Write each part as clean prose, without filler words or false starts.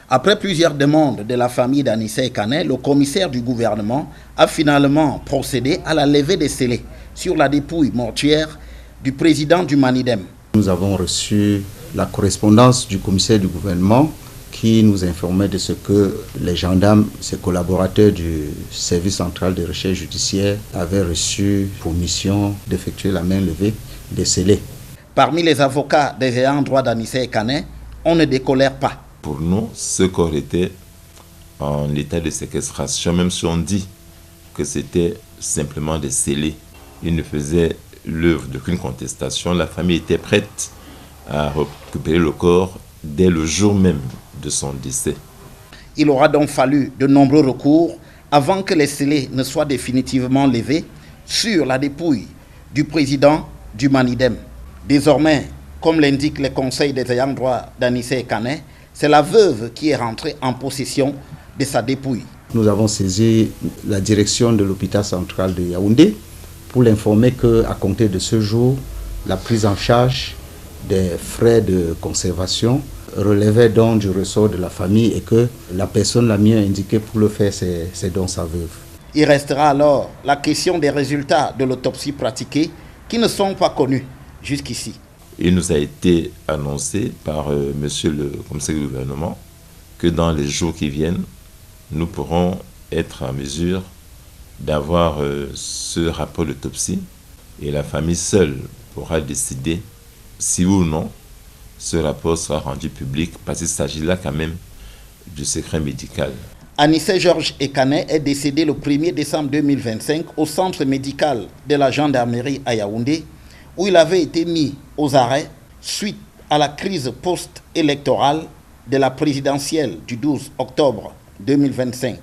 Après plusieurs demandes de la famille d'Anissé Kane, le commissaire du gouvernement a finalement procédé à la levée des scellés sur la dépouille mortuaire du président du Manidem. Nous avons reçu la correspondance du commissaire du gouvernement qui nous informait de ce que les gendarmes, ses collaborateurs du service central de recherche judiciaire, avaient reçu pour mission d'effectuer la main levée des scellés. Parmi les avocats des ayants droit d'Anissé Kane, on ne décolère pas. Pour nous, ce corps était en état de séquestration, même si on dit que c'était simplement des scellés. Il ne faisait l'œuvre d'aucune contestation. La famille était prête à récupérer le corps dès le jour même de son décès. Il aura donc fallu de nombreux recours avant que les scellés ne soient définitivement levés sur la dépouille du président du Manidem. Désormais, comme l'indiquent les conseils des ayants droit d'Anissé Kane, c'est la veuve qui est rentrée en possession de sa dépouille. Nous avons saisi la direction de l'hôpital central de Yaoundé pour l'informer qu'à compter de ce jour, la prise en charge des frais de conservation relevait donc du ressort de la famille et que la personne la mieux indiquée pour le faire, c'est donc sa veuve. Il restera alors la question des résultats de l'autopsie pratiquée qui ne sont pas connus jusqu'ici. Il nous a été annoncé par monsieur le commissaire du gouvernement que dans les jours qui viennent, nous pourrons être en mesure d'avoir ce rapport d'autopsie et la famille seule pourra décider si ou non ce rapport sera rendu public parce qu'il s'agit là quand même du secret médical. Anissé Georges Ekane est décédé le 1er décembre 2025 au centre médical de la gendarmerie à Yaoundé où il avait été mis aux arrêts suite à la crise post-électorale de la présidentielle du 12 octobre 2025.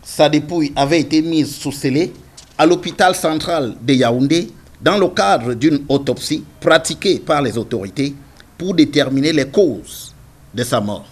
Sa dépouille avait été mise sous scellé à l'hôpital central de Yaoundé dans le cadre d'une autopsie pratiquée par les autorités pour déterminer les causes de sa mort.